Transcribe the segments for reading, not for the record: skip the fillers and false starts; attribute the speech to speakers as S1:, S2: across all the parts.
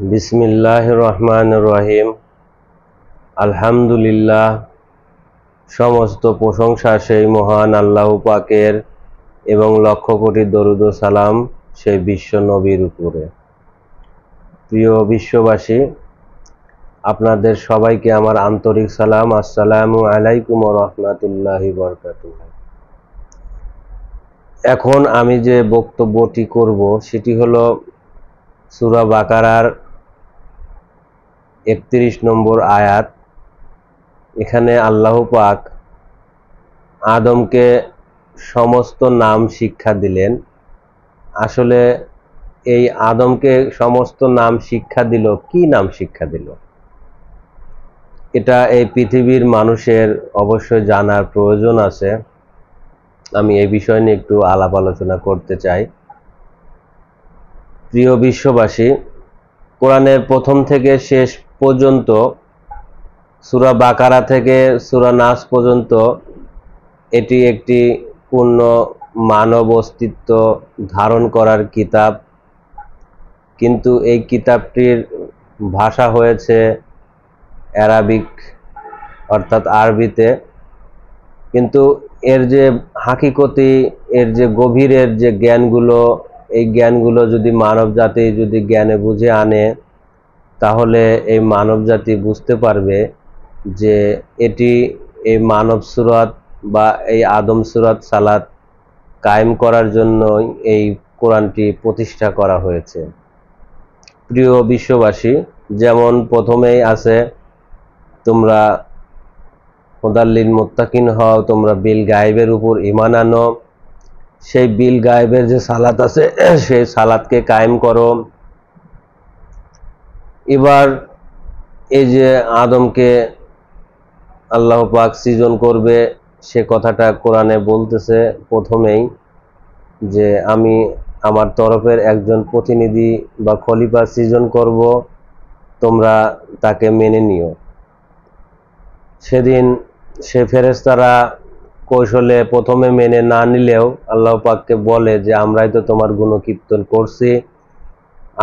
S1: বিসমিল্লাহির রহমানির রহিম। আলহামদুলিল্লাহ, সমস্ত প্রশংসা সেই মহান আল্লাহ পাকের এবং লক্ষ কোটি দরুদ ও সালাম সেই বিশ্ব নবীর উপরে। প্রিয় বিশ্ববাসী, আপনাদের সবাইকে আমার আন্তরিক সালাম। আসসালামু আলাইকুম ওয়া রাহমাতুল্লাহি ওয়া বারাকাতুহু। এখন আমি যে বক্তব্যটি করব সেটি হলো সূরা বাকারার 31 নম্বর আয়াত। এখানে আল্লাহ পাক আদমকে সমস্ত নাম শিক্ষা দিলেন। আসলে এই আদমকে সমস্ত নাম শিক্ষা দিল, কি নাম শিক্ষা দিল? এটা এই পৃথিবীর মানুষের অবশ্যই জানার প্রয়োজন আছে। আমি এই বিষয় নিয়ে একটু আলাপ আলোচনা করতে চাই। প্রিয় বিশ্ববাসী, কোরআনের প্রথম থেকে শেষ পর্যন্ত, সূরা বাকারা থেকে সূরা নাস পর্যন্ত, এটি একটি পূর্ণ মানব অস্তিত্ব ধারণ করার কিতাব। কিন্তু এই কিতাবটির ভাষা হয়েছে অ্যারাবিক, অর্থাৎ আরবিতে। কিন্তু এর যে হাকিকতি, এর যে গভীরের যে জ্ঞানগুলো, এই জ্ঞানগুলো যদি মানব জাতি যদি জ্ঞানে বুঝে আনে, তাহলে এই মানব জাতি বুঝতে পারবে যে এটি এই মানব সুরাত বা এই আদম সুরাত সালাত কায়েম করার জন্য এই কোরআনটি প্রতিষ্ঠা করা হয়েছে। প্রিয় বিশ্ববাসী, যেমন প্রথমেই আছে, তোমরা হুদাল্লিল মুত্তাকিন হও, তোমরা বিল গায়েবের উপর ঈমান আনো। সেই বিল গায়েবের যে সালাত আছে সেই সালাতকে কায়েম করো। এবার এই যে আদমকে আল্লাহ পাক সৃজন করবে, সে কথাটা কোরআনে বলতেছে প্রথমেই যে আমি আমার তরফের একজন প্রতিনিধি বা খলিফা সৃজন করব, তোমরা তাকে মেনে নিও। সেদিন সে ফেরেশতারা কৌশলে প্রথমে মেনে না নিলেও আল্লাহ পাককে বলে যে আমরাই তো তোমার গুণকীর্তন করছি,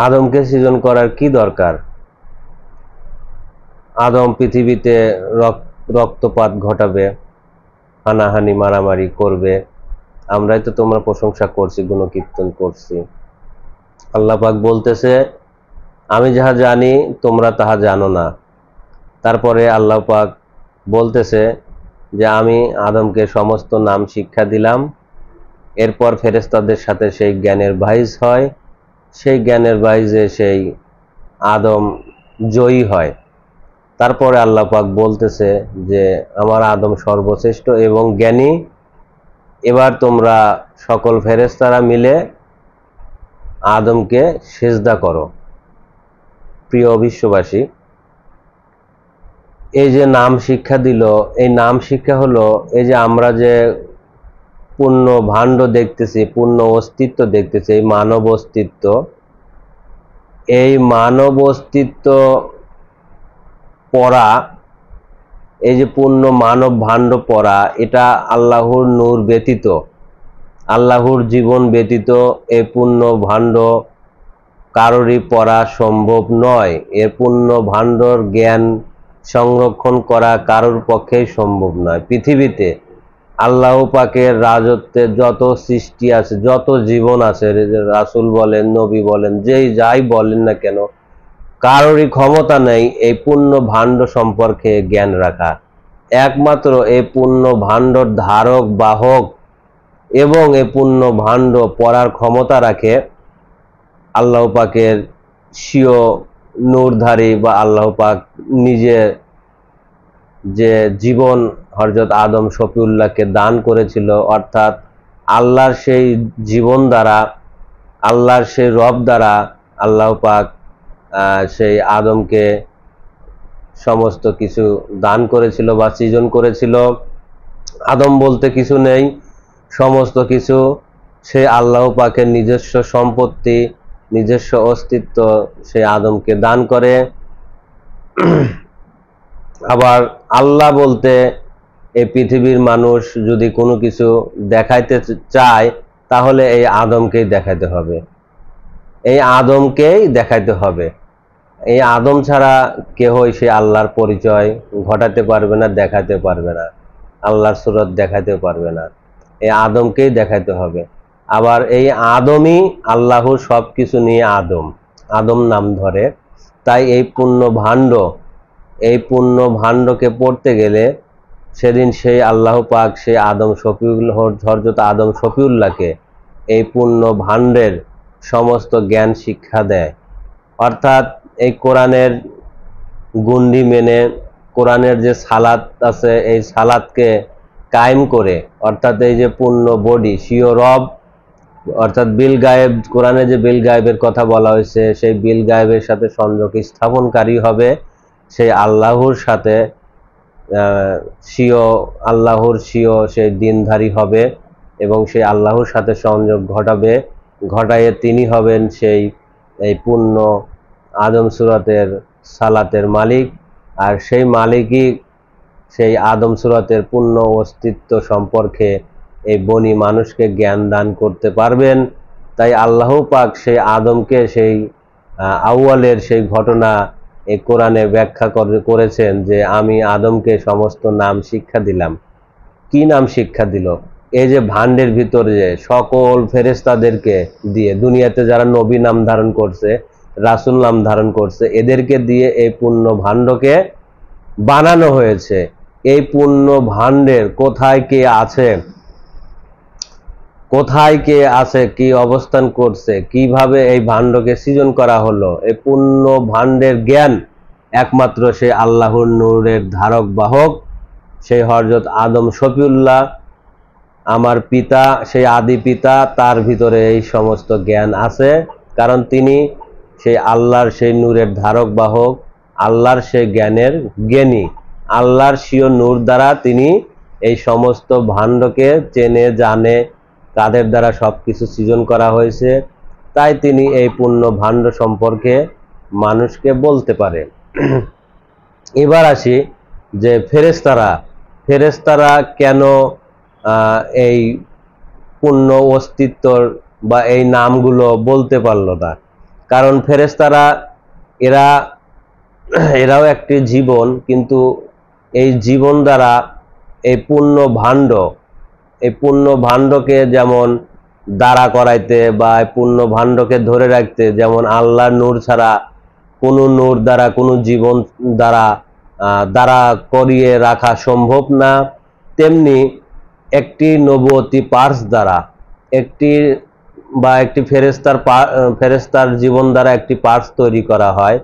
S1: আদমকে সৃজন করার কি দরকার? আদম পৃথিবীতে রক্তপাত ঘটাবে, হানাহানি মারামারি করবে, আমরাই তো তোমরা প্রশংসা করছি, গুণকীর্তন করছি। আল্লাহ পাক বলতেছে আমি যাহা জানি তোমরা তাহা জানো না। তারপরে আল্লাহ পাক বলতেছে যে আমি আদমকে সমস্ত নাম শিক্ষা দিলাম। এরপর ফেরেশতাদের সাথে সেই জ্ঞানের বাইজ হয়, সেই জ্ঞানের বাইজে সেই আদম জয়ী হয়। তারপরে আল্লাহ পাক বলতেছে যে আমার আদম সর্বশ্রেষ্ঠ এবং জ্ঞানী, এবার তোমরা সকল ফেরেশতারা মিলে আদমকে সিজদা করো। প্রিয় বিশ্ববাসী, এই যে নাম শিক্ষা দিল, এই নাম শিক্ষা হলো এই যে আমরা যে পূর্ণ ভাণ্ড দেখতেছি, পূর্ণ অস্তিত্ব দেখতেছি, এই মানব অস্তিত্ব, এই মানব অস্তিত্ব পড়া, এই যে পূর্ণ মানব ভাণ্ড পড়া, এটা আল্লাহর নূর ব্যতীত, আল্লাহর জীবন ব্যতীত এই পূর্ণ ভাণ্ড কারোরই পড়া সম্ভব নয়। এর পূর্ণ ভাণ্ডর জ্ঞান সংরক্ষণ করা কারোর পক্ষেই সম্ভব নয়। পৃথিবীতে আল্লাহ পাকের রাজত্বে যত সৃষ্টি আছে, যত জীবন আছে, রাসূল বলেন, নবী বলেন, যেই যাই বলেন না কেন, কারোরই ক্ষমতা নেই এই পূর্ণ ভাণ্ড সম্পর্কে জ্ঞান রাখা। একমাত্র এই পূর্ণ ভাণ্ডর ধারক বাহক এবং এই পূর্ণ ভাণ্ড পড়ার ক্ষমতা রাখে আল্লাহ পাকের স্বীয় নূরধারী বা আল্লাহ পাক নিজে যে জীবন হযরত আদম শফিউল্লাহকে দান করেছিল, অর্থাৎ আল্লাহর সেই জীবন দ্বারা, আল্লাহর সেই রব দ্বারা আল্লাহ পাক সেই আদমকে সমস্ত কিছু দান করেছিল বা সৃজন করেছিল। আদম বলতে কিছু নেই, সমস্ত কিছু সেই আল্লাহ পাকের নিজস্ব সম্পত্তি, নিজস্ব অস্তিত্ব সেই আদমকে দান করে। আবার আল্লাহ বলতে এই পৃথিবীর মানুষ যদি কোনো কিছু দেখাইতে চায়, তাহলে এই আদমকেই দেখাইতে হবে, এই আদমকেই দেখাইতে হবে। এই আদম ছাড়া কেহই সে আল্লাহর পরিচয় ঘটাতে পারবে না, দেখাতে পারবে না, আল্লাহর সুরত দেখাতে পারবে না। এই আদমকেই দেখাতে হবে। আবার এই আদমই আল্লাহর সবকিছু নিয়ে আদম, আদম নাম ধরে। তাই এই পূর্ণ ভাণ্ডকে পড়তে গেলে সেদিন সেই আল্লাহ পাক সেই আদম শফিউল হযরত আদম শফিউল্লাহকে এই পূর্ণ ভাণ্ডের সমস্ত জ্ঞান শিক্ষা দেয়। অর্থাৎ এই কোরআনের গুন্ডি মেনে, কোরআনের যে সালাত আছে এই সালাতকে কায়েম করে, অর্থাৎ এই যে পূর্ণ বডি সিও রব, অর্থাৎ বিল গায়েব, কোরআনে যে বিল গায়েবের কথা বলা হয়েছে সেই বিল গায়েবের সাথে সংযোগ স্থাপনকারী হবে সেই আল্লাহর সাথে, আল্লাহর স্বীয় সেই দিনধারী হবে এবং সেই আল্লাহর সাথে সংযোগ ঘটাইয়ে তিনি হবেন সেই এই পূর্ণ আদম সুরাতের সালাতের মালিক। আর সেই মালিকই সেই আদম সুরাতের পূর্ণ অস্তিত্ব সম্পর্কে এই বনি মানুষকে জ্ঞান দান করতে পারবেন। তাই আল্লাহ পাক সেই আদমকে সেই আউয়ালের সেই ঘটনা এই কোরআনে ব্যাখ্যা করেছেন যে আমি আদমকে সমস্ত নাম শিক্ষা দিলাম। কি নাম শিক্ষা দিল? এই যে ভান্ডের ভিতর যে সকল ফেরেশতাদেরকে দিয়ে, দুনিয়াতে যারা নবী নাম ধারণ করছে, রাসূল নাম ধারণ করছে, এদেরকে দিয়ে এই পূর্ণ ভাণ্ডকে বানানো হয়েছে। এই পূর্ণ ভাণ্ডের কোথায় কে আছে, কি অবস্থান করছে, কিভাবে এই ভাণ্ডকে সৃজন করা হলো, এই পূর্ণ ভাণ্ডের জ্ঞান একমাত্র সেই আল্লাহর নূরের ধারক বাহক সেই হযরত আদম শফিউল্লাহ, আমার পিতা, সেই আদি পিতা, তার ভিতরে এই সমস্ত জ্ঞান আছে। কারণ তিনি সেই আল্লাহর সেই নূরের ধারক বাহক, আল্লাহর সেই জ্ঞানের জ্ঞানী, আল্লাহর স্বীয় নূর দ্বারা তিনি এই সমস্ত ভাণ্ডকে চেনে জানে, তাদের দ্বারা সবকিছু সৃজন করা হয়েছে। তাই তিনি এই পূর্ণ ভাণ্ড সম্পর্কে মানুষকে বলতে পারে। এবার আসি যে ফেরেশতারা কেন এই পূর্ণ অস্তিত্বর বা এই নামগুলো বলতে পারলো না? কারণ ফেরেশতারা এরাও একটি জীবন, কিন্তু এই জীবন দ্বারা এই পূর্ণ ভাণ্ডকে যেমন দাঁড়া করাইতে বা পূর্ণ ভাণ্ডকে ধরে রাখতে, যেমন আল্লাহর নূর ছাড়া কোনো নূর দ্বারা কোনো জীবন দ্বারা করিয়ে রাখা সম্ভব না, তেমনি একটি নবুয়তি পার্স দ্বারা একটি ফেরেশতার জীবন দ্বারা একটি পার্স তৈরি করা হয়,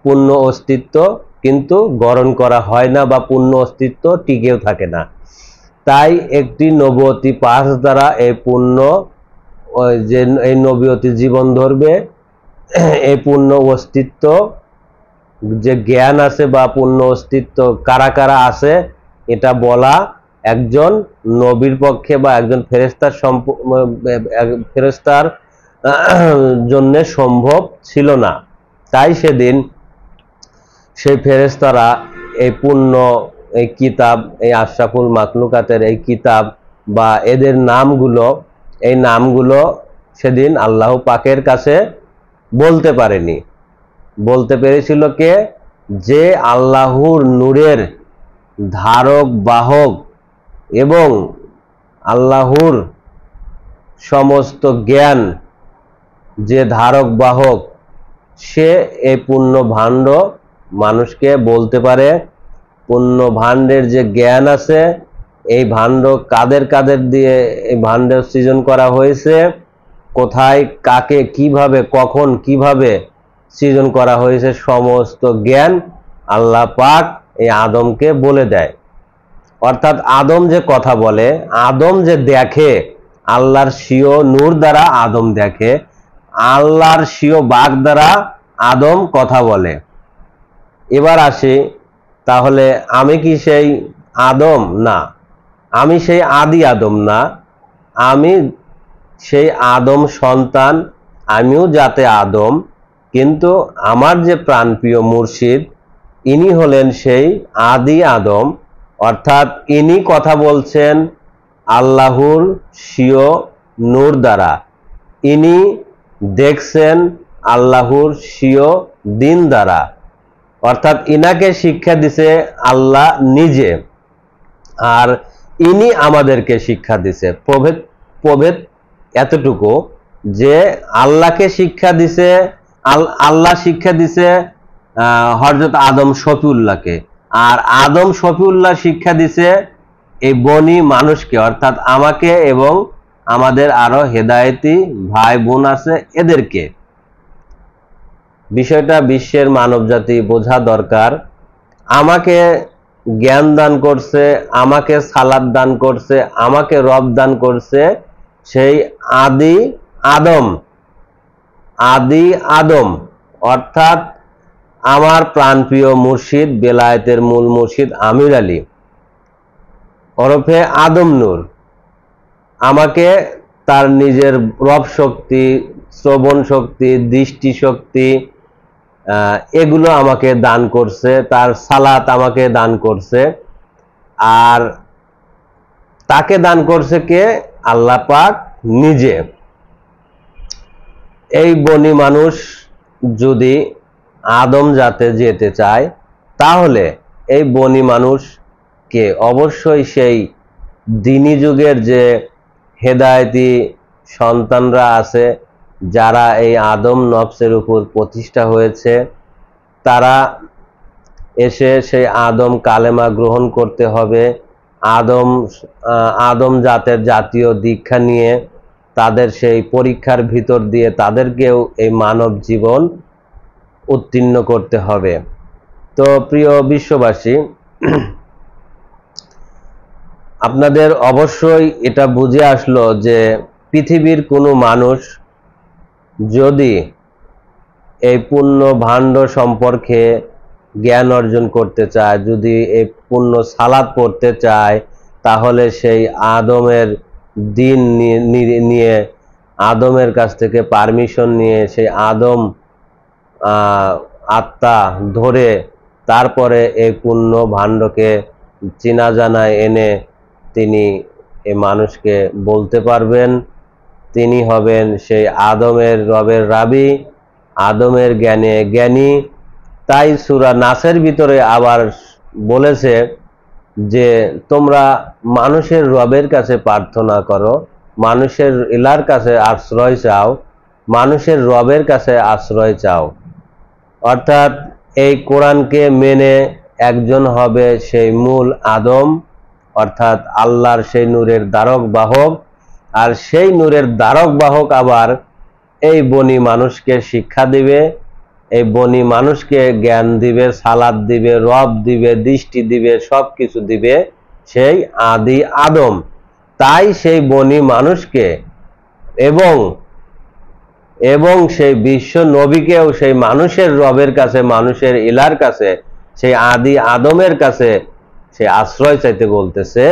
S1: পূর্ণ অস্তিত্ব কিন্তু গড়ন করা হয় না বা পূর্ণ অস্তিত্ব টিকেও থাকে না। তাই একটি নবুয়তি পার্স দ্বারা এই পূর্ণ যে এই নবুয়তি জীবন ধরবে, এই পূর্ণ অস্তিত্ব যে জ্ঞান আছে বা পূর্ণ অস্তিত্ব কারা কারা আছে এটা বলা একজন নবীর পক্ষে বা একজন ফেরেশতার জন্য সম্ভব ছিল না। তাই সেদিন সেই ফেরেশতারা এই পূর্ণ এই কিতাব, এই আশরাফুল মাখলুকাতের এই কিতাব বা এদের নামগুলো সেদিন আল্লাহ পাকের কাছে বলতে পারেনি। বলতে পেরেছিল কে? যে আল্লাহর নূরের ধারক বাহক এবং আল্লাহর সমস্ত জ্ঞান যে ধারক বাহক, সে এই পূর্ণ ভাণ্ড মানুষকে বলতে পারে। পূর্ণ ভাণ্ডের যে জ্ঞান আছে, এই ভাণ্ড কাদের দিয়ে এই ভাণ্ডের সৃজন করা হয়েছে, কোথায় কাকে কিভাবে কখন কিভাবে সৃজন করা হয়েছে, সমস্ত জ্ঞান আল্লাহ পাক এই আদমকে বলে দেয়। অর্থাৎ আদম যে কথা বলে, আদম যে দেখে, আল্লাহর স্বীয় নূর দ্বারা আদম দেখে, আল্লাহর স্বীয় বাক দ্বারা আদম কথা বলে। এবার আসি, তাহলে আমি কি সেই আদম? না, আমি সেই আদি আদম না, আমি সেই আদম সন্তান, আমিও যাতে আদম, কিন্তু আমার যে প্রাণপ্রিয় মুর্শিদ ইনি হলেন সেই আদি আদম। অর্থাৎ ইনি কথা বলছেন আল্লাহর স্বীয় নূর দ্বারা, ইনি দেখছেন আল্লাহর স্বীয় দিন দ্বারা, অর্থাৎ ইনাকে শিক্ষা দিছে আল্লাহ নিজে, আর ইনি আমাদেরকে শিক্ষা দিছে। প্রভেদ প্রভেদ এতটুকু যে আল্লাহকে শিক্ষা দিছে, আল্লাহ শিক্ষা দিছে হযরত আদম শফিউল্লাহকে, আর আদম শফিউল্লাহ শিক্ষা দিছে এই বনি মানুষকে, অর্থাৎ আমাকে এবং আমাদের আরো হেদায়েতি ভাই বোন আছে এদেরকে। বিষয়টা বিশ্বের মানব জাতি বোঝা দরকার। আমাকে জ্ঞান দান করছে, আমাকে সালাত দান করছে, আমাকে রব দান করছে সেই আদি আদম, অর্থাৎ আমার প্রাণপ্রিয় মুর্শিদ, বেলায়েতের মূল মুর্শিদ আমির আলী ওরফে আদম নূর আমাকে তার নিজের রব শক্তি, শ্রবণ শক্তি, দৃষ্টি শক্তি এগুলো আমাকে দান করছে, তার সালাত আমাকে দান করছে। আর তাকে দান করছে কে? আল্লাহ পাক নিজে। এই বনি মানুষ যদি আদম জাতে যেতে চায়, তাহলে এই বনি মানুষকে অবশ্যই সেই দ্বীনি যুগের যে হেদায়েতি সন্তানরা আছে, যারা এই আদম নফসের উপর প্রতিষ্ঠা হয়েছে, তারা এসে সেই আদম কালেমা গ্রহণ করতে হবে। আদম জাতের জাতীয় দীক্ষা নিয়ে তাদের সেই পরীক্ষার ভিতর দিয়ে তাদেরকেও এই মানব জীবন উত্তীর্ণ করতে হবে। তো প্রিয় বিশ্ববাসী, আপনাদের অবশ্যই এটা বুঝে আসলো যে পৃথিবীর কোনো মানুষ যদি এই পূর্ণ ভাণ্ড সম্পর্কে জ্ঞান অর্জন করতে চায়, যদি এই পূর্ণ সালাত পড়তে চায়, তাহলে সেই আদমের দিন নিয়ে আদমের কাছ থেকে পারমিশন নিয়ে সেই আদম আত্মা ধরে তারপরে এই পূর্ণ ভাণ্ডকে চিনা জানায় এনে তিনি এই মানুষকে বলতে পারবেন। তিনি হবেন সেই আদমের রবের রাবি, আদমের জ্ঞানে জ্ঞানী। তাই সূরা নাসের ভিতরে আবার বলেছে যে তোমরা মানুষের রবের কাছে প্রার্থনা করো, মানুষের ইলার কাছে আশ্রয় চাও, মানুষের রবের কাছে আশ্রয় চাও। অর্থাৎ এই কোরআনকে মেনে একজন হবে সেই মূল আদম, অর্থাৎ আল্লাহর সেই নূরের দ্বারক বাহক, আর সেই নূরের দ্বারক বাহক আবার এই বনি মানুষকে শিক্ষা দিবে, এই বনি মানুষকে জ্ঞান দিবে, সালাত দিবে, রব দিবে, দৃষ্টি দিবে, সব কিছু দিবে সেই আদি আদম। তাই সেই বনি মানুষকে এবং সেই বিশ্ব নবীকেও সেই মানুষের রবের কাছে, মানুষের ইলার কাছে, সেই আদি আদমের কাছে সে আশ্রয় চাইতে বলতেছে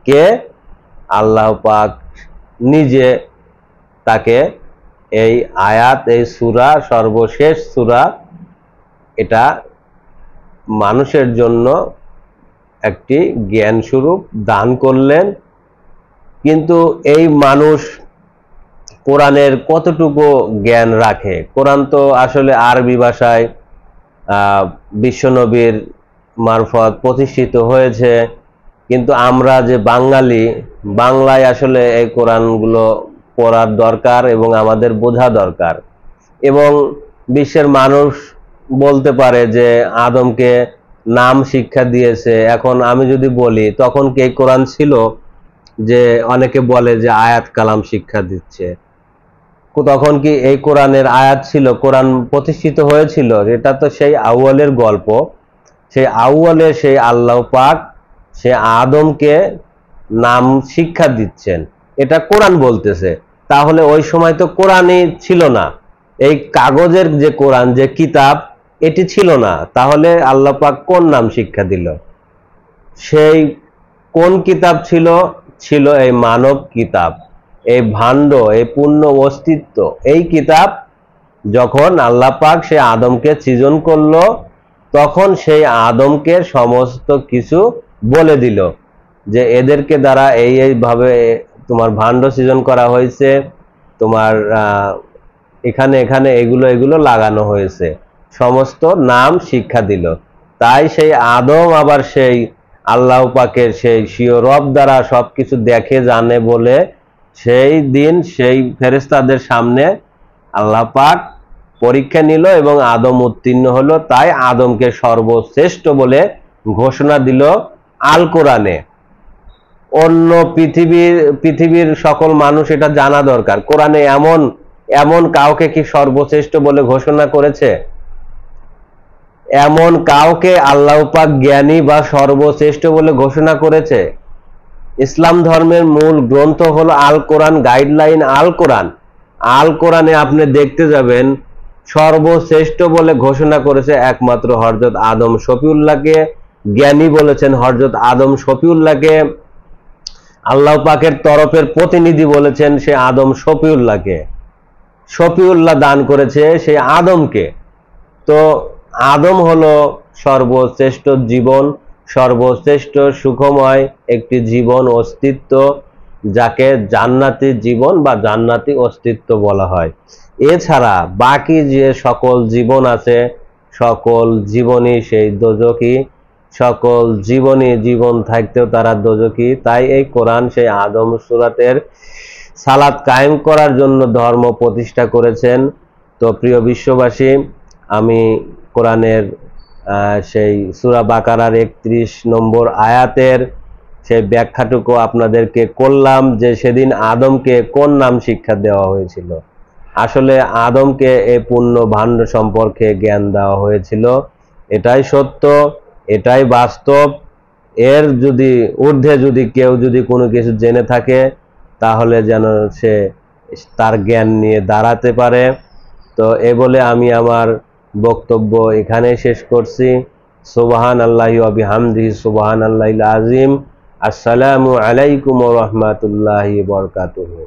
S1: কে? আল্লাহ পাক নিজে তাকে এই আয়াত, এই সূরা, সর্বশেষ সূরা, এটা মানুষের জন্য একটি জ্ঞান স্বরূপ দান করলেন। কিন্তু এই মানুষ কোরআনের কতটুকু জ্ঞান রাখে? কোরআন তো আসলে আরবি ভাষায় বিশ্বনবীর মারফত প্রতিষ্ঠিত হয়েছে, কিন্তু আমরা যে বাঙালি, বাংলায় আসলে এই কোরআনগুলো পড়ার দরকার এবং আমাদের বোঝা দরকার। এবং বিশ্বের মানুষ বলতে পারে যে আদমকে নাম শিক্ষা দিয়েছে। এখন আমি যদি বলি তখন কি এই কোরআন ছিল? যে অনেকে বলে যে আয়াত কালাম শিক্ষা দিচ্ছে, তখন কি এই কোরআনের আয়াত ছিল? কোরআন প্রতিষ্ঠিত হয়েছিল? এটা তো সেই আউয়ালের গল্প। সেই আউয়ালে সেই আল্লাহ পাক সে আদমকে নাম শিক্ষা দিচ্ছেন, এটা কোরআন বলতেছে। তাহলে ওই সময় তো কোরআনই ছিল না, এই কাগজের যে কোরআন, যে কিতাব, এটি ছিল না। তাহলে আল্লাহ পাক কোন নাম শিক্ষা দিল? সেই কোন কিতাব ছিল? ছিল এই মানব কিতাব, এই ভাণ্ড, এই পূর্ণ অস্তিত্ব। এই কিতাব যখন আল্লাহ পাক সে আদমকে সৃজন করলো, তখন সেই আদমকে সমস্ত কিছু বলে দিল যে এদেরকে দ্বারা এইভাবে তোমার ভাণ্ড সৃজন করা হয়েছে, তোমার এখানে এখানে এগুলো এগুলো লাগানো হয়েছে, সমস্ত নাম শিক্ষা দিল। তাই সেই আদম আবার সেই আল্লাহ পাকের সেই স্বীয় রব দ্বারা সবকিছু দেখে জানে বলে সেই দিন সেই ফেরেশতাদের সামনে আল্লাহ পাক পরীক্ষা নিল এবং আদম উত্তীর্ণ হলো। তাই আদমকে সর্বশ্রেষ্ঠ বলে ঘোষণা দিল আল কোরআনে। অন্য পৃথিবীর সকল মানুষ এটা জানা দরকার, কোরআনে এমন এমন কাউকে কি সর্বশ্রেষ্ঠ বলে ঘোষণা করেছে? এমন কাউকে আল্লাহ পাক জ্ঞানী বা সর্বশ্রেষ্ঠ বলে ঘোষণা করেছে? ইসলাম ধর্মের মূল গ্রন্থ হলো আল কোরআন, গাইডলাইন আল কোরআন। আল কোরআনে আপনি দেখতে যাবেন সর্বশ্রেষ্ঠ বলে ঘোষণা করেছে একমাত্র হযরত আদম শফিউল্লাহকে। জ্ঞানী বলেছেন হযরত আদম শফিউল্লাহকে। আল্লাহ পাকের তরফের প্রতিনিধি বলেছেন সে আদম শফিউল্লাহকে। শফিউল্লাহ দান করেছে সেই আদমকে। তো আদম হলো সর্বশ্রেষ্ঠ জীবন, সর্বশ্রেষ্ঠ সুখময় একটি জীবন অস্তিত্ব, যাকে জান্নাতি জীবন বা জান্নাতি অস্তিত্ব বলা হয়। এছাড়া বাকি যে সকল জীবন আছে সকল জীবনই সেই দোজখী, সকল জীবনই জীবন থাকতেও তারা দোজখী। তাই এই কোরআন সেই আদম সূরাতের সালাত কায়েম করার জন্য ধর্ম প্রতিষ্ঠা করেছেন। তো প্রিয় বিশ্ববাসী, আমি কোরআনের সেই সূরা বাকারার 31 নম্বর আয়াতের সেই ব্যাখ্যাটুকু আপনাদেরকে করলাম যে সেদিন আদমকে কোন নাম শিক্ষা দেওয়া হয়েছিল। আসলে আদমকে এই পূর্ণ ভাণ্ড সম্পর্কে জ্ঞান দেওয়া হয়েছিল। এটাই সত্য, এটাই বাস্তব। এর যদি ঊর্ধ্বে যদি কেউ যদি কোনো কিছু জেনে থাকে তাহলে যেন সে তার জ্ঞান নিয়ে দাঁড়াতে পারে। তো এ বলে আমি আমার বক্তব্য এখানে শেষ করছি। সুবহানাল্লাহি ওয়া বিহামদিহি সুবহানাল্লাহিল আযীম। আসসালামু আলাইকুম ওয়া রাহমাতুল্লাহি ওয়া বারাকাতুহু।